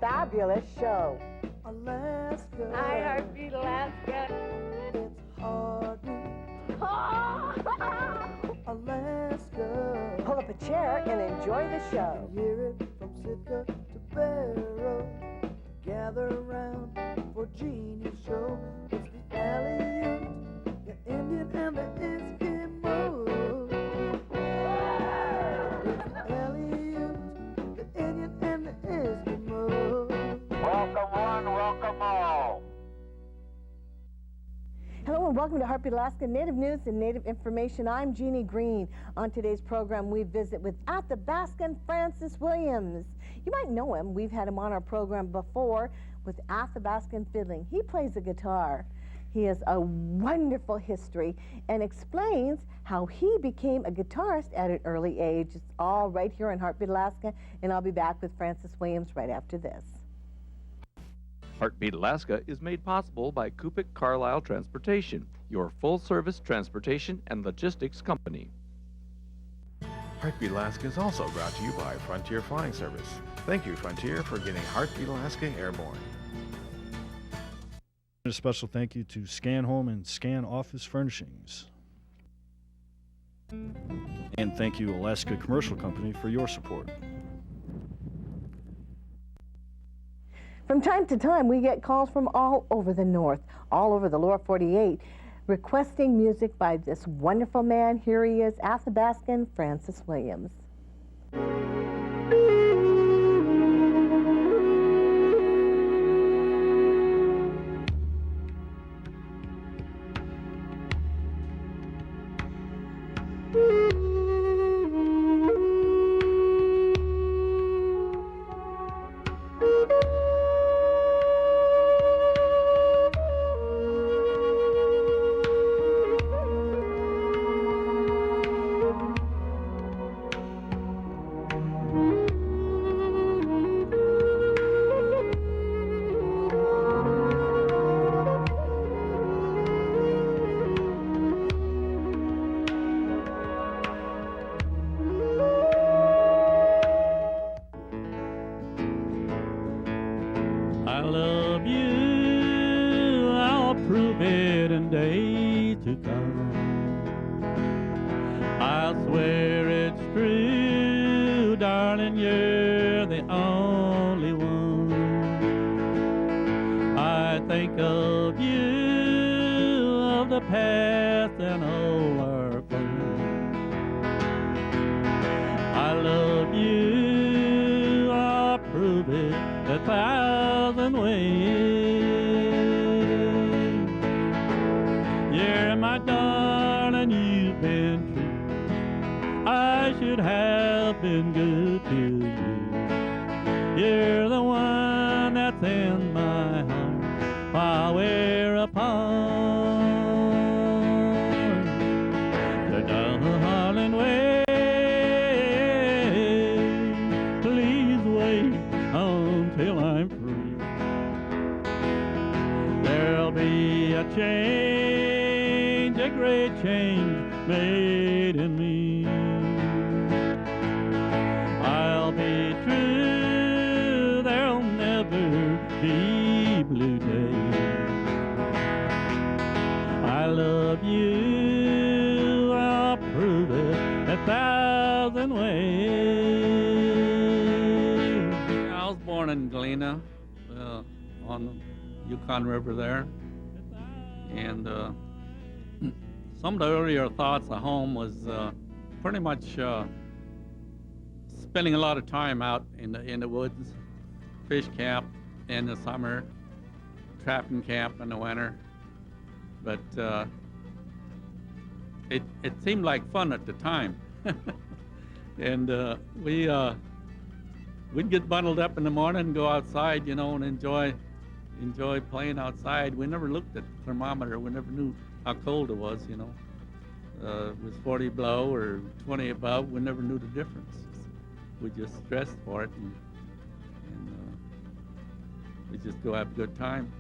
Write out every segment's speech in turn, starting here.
fabulous show. Alaska. I Heartbeat Alaska. It's Heartbeat. Alaska. Pull up a chair and enjoy the show. Hear it from Sitka to Barrow. Gather around for Jeannie's show. It's the Aleut, the Indian, and the Eskimo. It's the Aleut, the Indian, and the Eskimo. Welcome one, welcome all. Hello and welcome to Heartbeat Alaska Native News and Native Information. I'm Jeannie Green. On today's program, we visit with Athabascan Francis Williams. You might know him. We've had him on our program before with Athabascan fiddling. He plays the guitar. He has a wonderful history and explains how he became a guitarist at an early age. It's all right here on Heartbeat Alaska, and I'll be back with Francis Williams right after this. Heartbeat Alaska is made possible by Kupik Carlisle Transportation, your full-service transportation and logistics company. Heartbeat Alaska is also brought to you by Frontier Flying Service. Thank you, Frontier, for getting Heartbeat Alaska airborne. A special thank you to Scan Home and Scan Office Furnishings. And thank you, Alaska Commercial Company, for your support. From time to time, we get calls from all over the North, all over the lower 48, requesting music by this wonderful man. Here he is, Athabascan Francis Williams. I love you, I'll prove it in days to come. I swear it's true, darling, you're the only one. I think of you, of the past and all our fun. I love you, I'll prove it 1,000 ways. You're my darling, you've been true. I should have been good to you. You're the one that's in my heart while we're apart. The darling way, please wait until I'm free. There'll be a change, a great change made in me. I'll be true, there'll never be blue days. I love you, I'll prove it 1,000 ways. I was born in Galena, on the Yukon River there, and some of the earlier thoughts of home was pretty much spending a lot of time out in the woods, fish camp in the summer, trapping camp in the winter, but it seemed like fun at the time. And we'd get bundled up in the morning and go outside, you know, and enjoy playing outside. We never looked at the thermometer. We never knew how cold it was, you know. It was 40 below or 20 above. We never knew the difference. We just dressed for it, and we just go have a good time.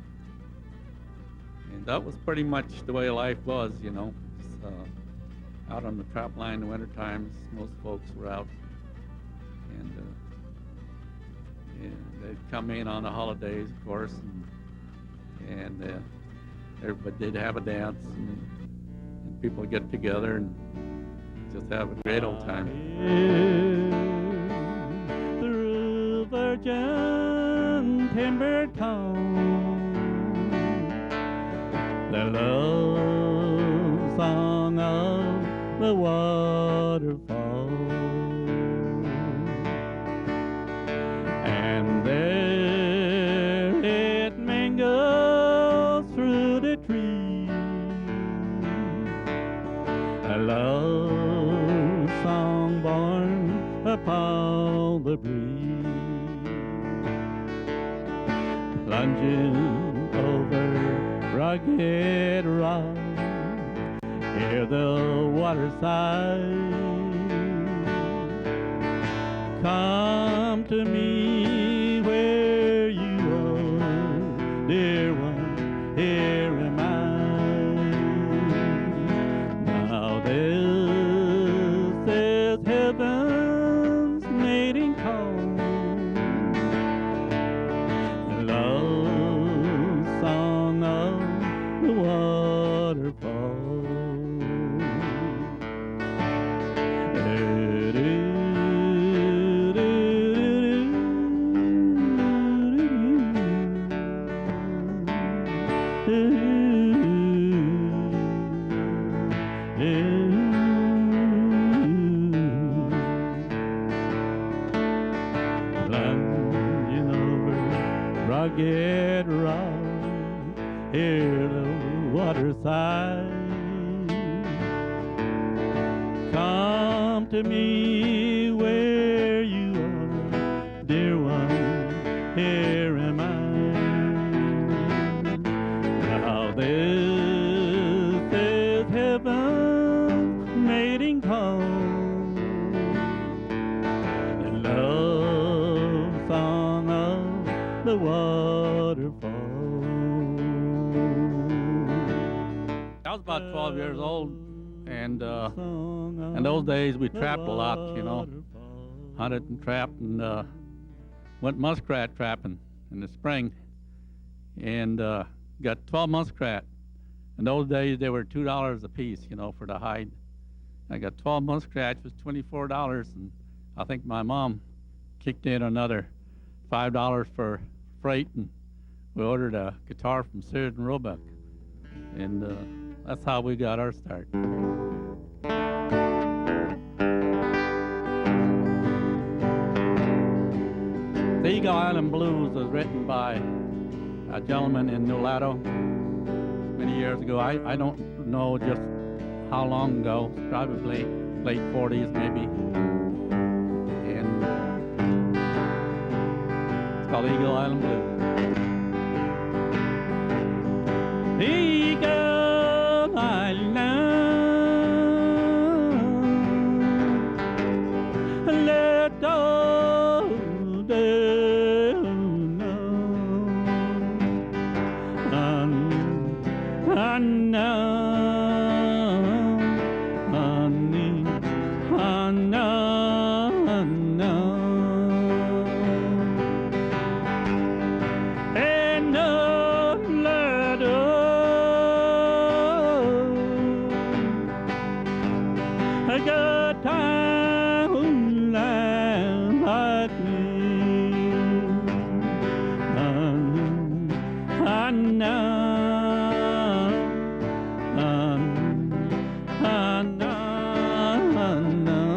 And that was pretty much the way life was, you know. Just, out on the trap line in the winter times, most folks were out, and They'd come in on the holidays, of course, and everybody did have a dance, and people get together and just have a great old time. Through virgin timbered town, the love song of the waterfall, and there it mingles through the trees, a love song born upon the breeze, plunging over rugged rock, hear the water sigh. Come to me where you are, dear one, here am I. Now this is heaven's mating call, the love song of the waterfall. Plunging over rugged rock, hear the water sigh. Come to me where you are, dear one, here am I. Now this is heaven's mating call, the love song of the waterfall. I was about 12 years old, and in those days we trapped a lot, you know, hunted and trapped, and went muskrat trapping in the spring, and got 12 muskrat. In those days they were $2 a piece, you know, for the hide. I got 12 muskrats, was $24, and I think my mom kicked in another $5 for freight, and we ordered a guitar from Sears and Roebuck, and that's how we got our start. The Eagle Island Blues was written by a gentleman in Nulato many years ago. I don't know just how long ago, probably late 40s maybe. And it's called Eagle Island Blues. Eagle Island, let all them know, I know, honey, I know, I know. And no letter, a good time like me. I know, I know, I know.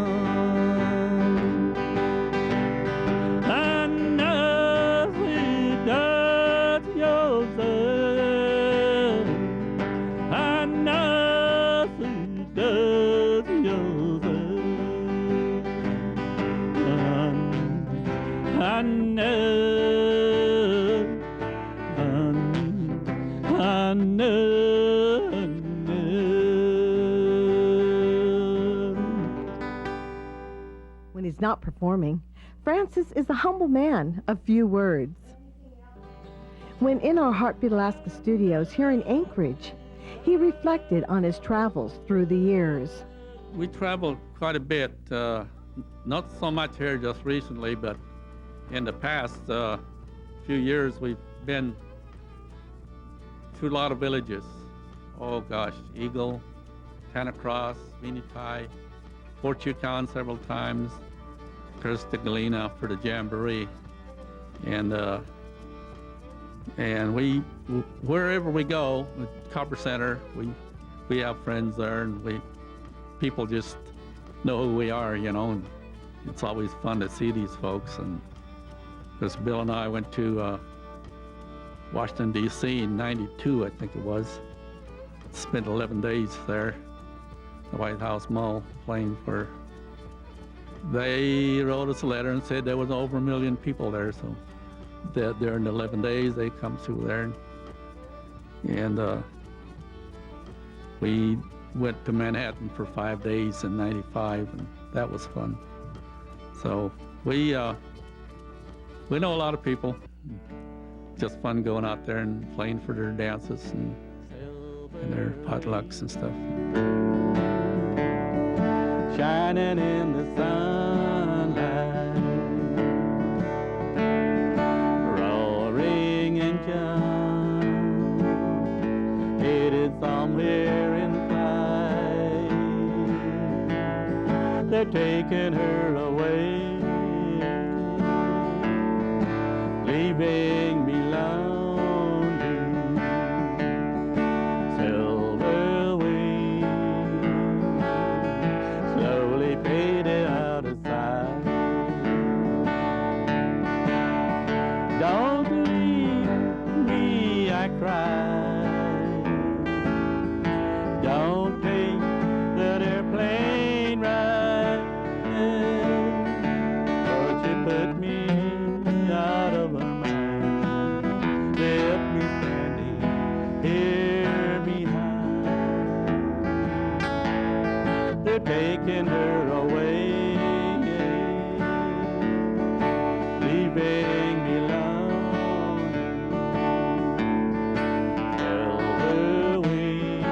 I know it does yourself. I know it does yourself. I know, I know. When he's not performing, Francis is a humble man of few words. When in our Heartbeat Alaska studios here in Anchorage, he reflected on his travels through the years. We traveled quite a bit, not so much here just recently, but in the past, few years, we've been to a lot of villages. Oh gosh, Eagle, Tanacross, Vinitai, Fort Yukon several times, Costa Galena for the Jamboree. And we, wherever we go, with Copper Center, we have friends there, and people just know who we are, you know, and it's always fun to see these folks. And because Bill and I went to Washington, D.C. in '92, I think it was. Spent 11 days there, the White House Mall, playing for. They wrote us a letter and said there was over 1 million people there, so during the 11 days they come through there. And we went to Manhattan for 5 days in '95, and that was fun. So we know a lot of people. Just fun going out there and playing for their dances and their potlucks and stuff. Shining in the sunlight, roaring engine, headed somewhere in flight. They're taking her away, leaving me lonely, silver wings, slowly fading out of sight. Don't leave me, I cried. Don't take that airplane ride, but you put me out of my mind, left me standing here behind. They're taking her away, leaving me alone. Silver wings,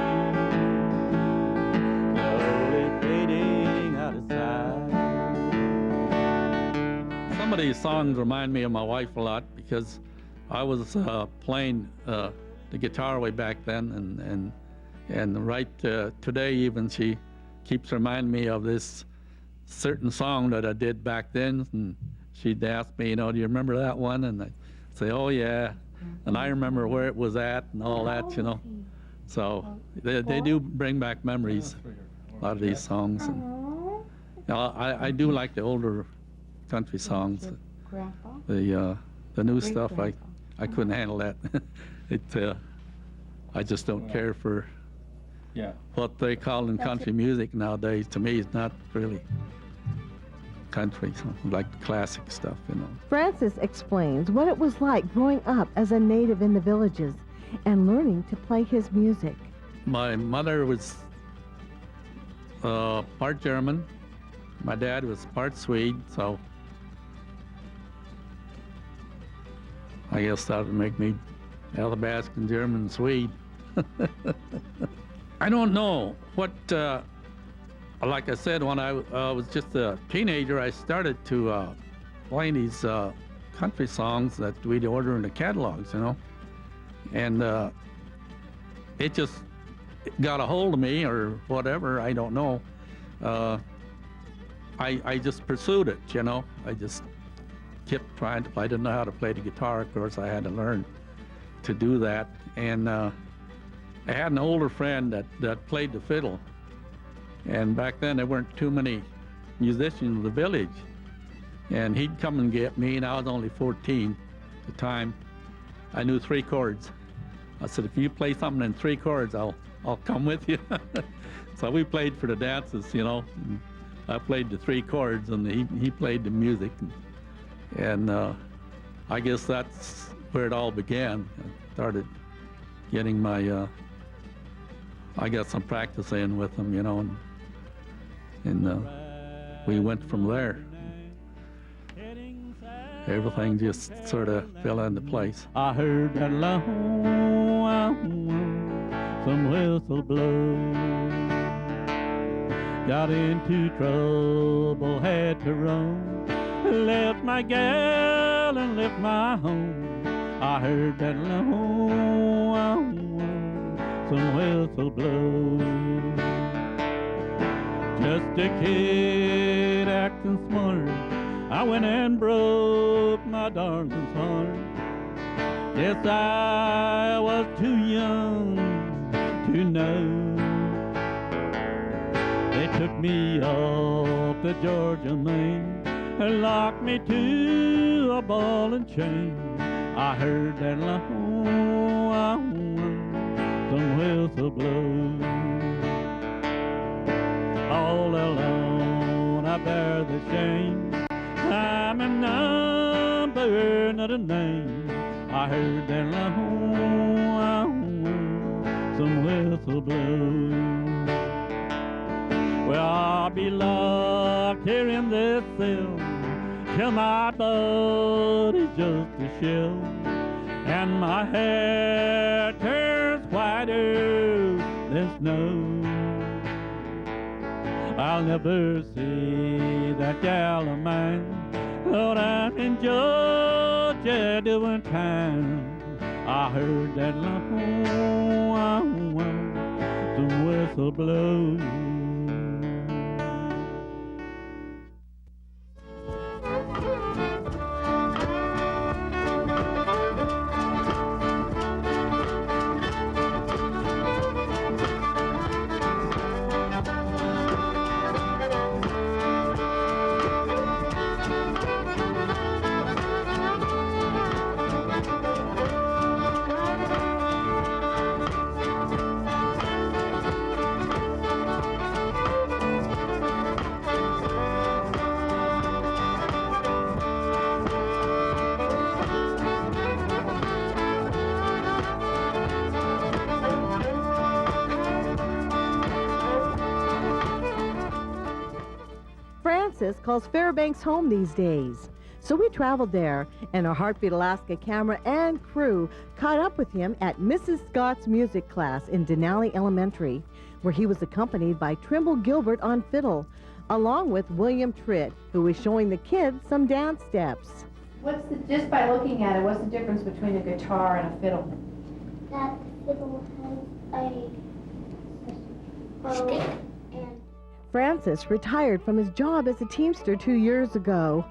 slowly fading out of sight. Some of these songs remind me of my wife a lot because I was playing the guitar way back then, and right today even she keeps reminding me of this certain song that I did back then, and she'd ask me, you know, do you remember that one? And I'd say, oh yeah, and I remember where it was at and all that, you know. So they do bring back memories, a lot of these songs. And, you know, I do like the older country songs. The new stuff, I couldn't handle that. I just don't care for what they call in country music nowadays. To me, it's not really country, so like classic stuff, you know. Francis explains what it was like growing up as a native in the villages and learning to play his music. My mother was part German. My dad was part Swede, so I guess that would make me Athabascan, German, Swede. I don't know what, like I said, when I was just a teenager, I started to play these country songs that we'd order in the catalogs, you know. And it just got a hold of me or whatever, I don't know. I just pursued it, you know. I just kept trying to, I didn't know how to play the guitar, of course, I had to learn to do that. And I had an older friend that played the fiddle. And back then there weren't too many musicians in the village. And he'd come and get me, and I was only 14 at the time. I knew 3 chords. I said, if you play something in 3 chords, I'll come with you. So we played for the dances, you know. And I played the 3 chords, and he played the music. And I guess that's where it all began. I started getting my, I got some practice in with him, you know, and we went from there. Everything just sort of fell into place. I heard that some whistle blow. Got into trouble, had to run. Left my gal and left my home. I heard that lonesome whistle blow. Just a kid acting smart, I went and broke my darling's heart. Yes, I was too young to know. They took me off the Georgia main and locked me to a ball and chain. I heard that lonesome whistle blow. All alone I bear the shame. I'm a number, not a name. I heard that lonesome whistle blow. Well, I'll be locked here in this cell till my body's just a shell and my hair turns whiter than snow. I'll never see that gal of mine. Lord, I'm in Georgia doing time. I heard that lonesome whistle blow. Francis calls Fairbanks home these days. So we traveled there, and our Heartbeat Alaska camera and crew caught up with him at Mrs. Scott's music class in Denali Elementary, where he was accompanied by Trimble Gilbert on fiddle, along with William Tritt, who was showing the kids some dance steps. Just by looking at it, what's the difference between a guitar and a fiddle? That the fiddle has a stick and... Francis retired from his job as a teamster 2 years ago.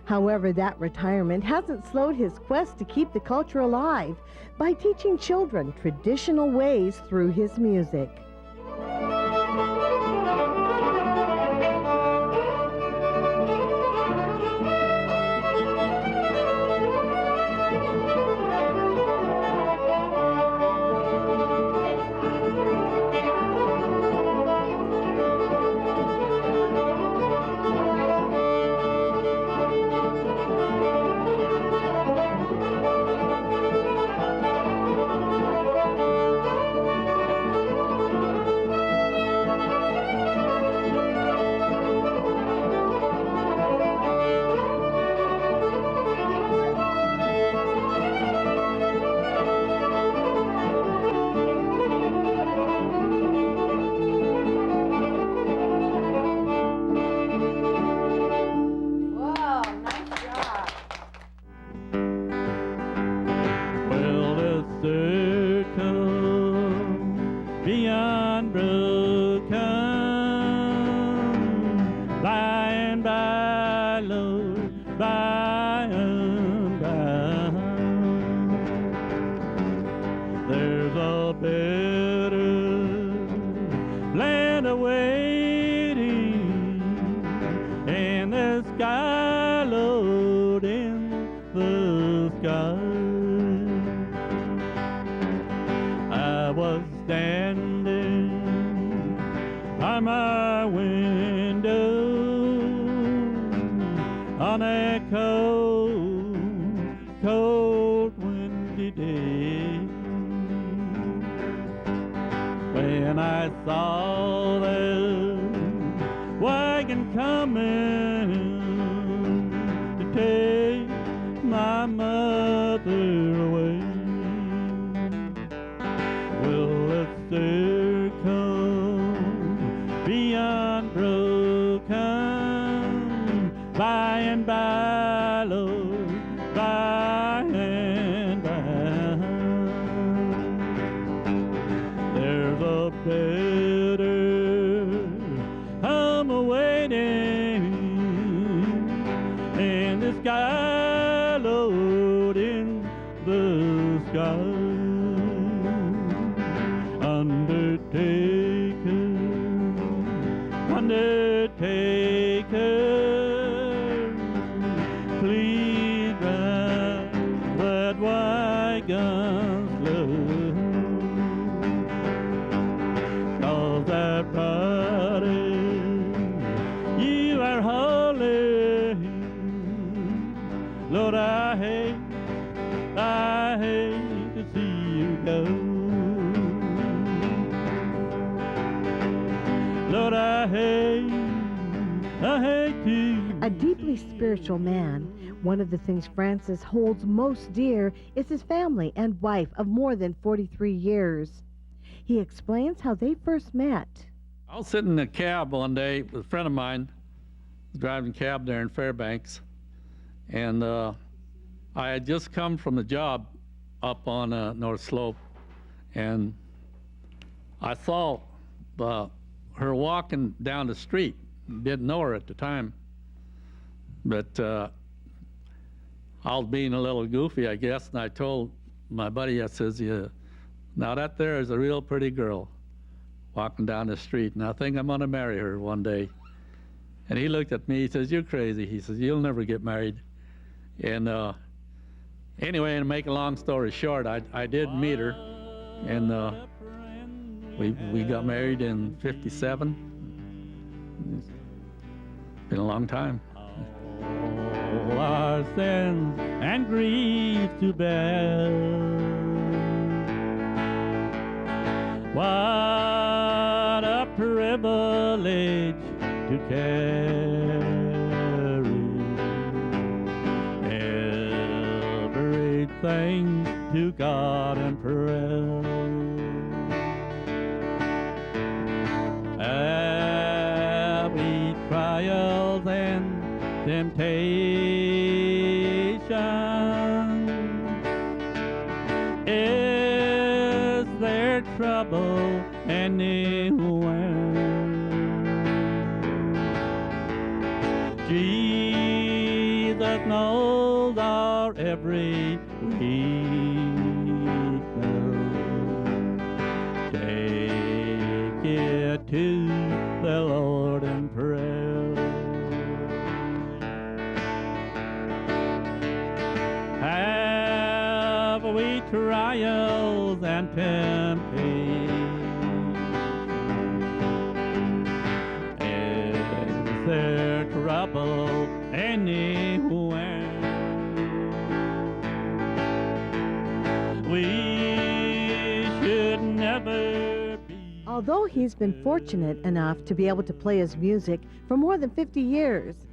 However, that retirement hasn't slowed his quest to keep the culture alive by teaching children traditional ways through his music. guns slow. 'Cause that body you are holding, Lord, I hate to see you go. Lord, I hate to. A deeply spiritual man, one of the things Francis holds most dear is his family and wife of more than 43 years. He explains how they first met. I was sitting in a cab one day with a friend of mine, driving a cab there in Fairbanks, and I had just come from the job up on North Slope, and I saw her walking down the street. Didn't know her at the time, but I was being a little goofy, I guess, and I told my buddy, I says, "Yeah, now that there is a real pretty girl walking down the street, and I think I'm gonna marry her one day." And he looked at me, he says, "You're crazy." He says, "You'll never get married." And anyway, to make a long story short, I did meet her, and we got married in '57. It's been a long time. All our sins and grief to bear. What a privilege to carry everything to God in prayer. Every trials and temptation, is there trouble anywhere? Jesus knows our every weakness. Take it to the Lord in prayer. Have we trials and temptations? Is there trouble anywhere? We should never be. Although he's been fortunate enough to be able to play his music for more than 50 years,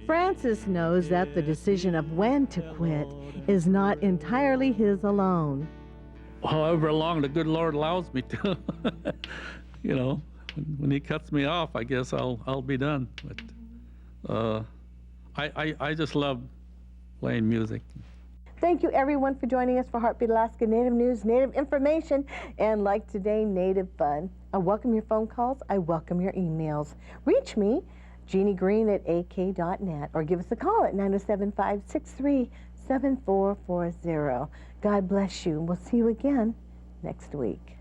Francis knows that the decision of when to quit is not entirely his alone. However long the good Lord allows me to, you know, when He cuts me off, I guess I'll be done. But I just love playing music. Thank you, everyone, for joining us for Heartbeat Alaska Native News, Native Information, and like today, Native Fun. I welcome your phone calls. I welcome your emails. Reach me, Jeannie Green at ak.net, or give us a call at 907-563-7440. God bless you. We'll see you again next week.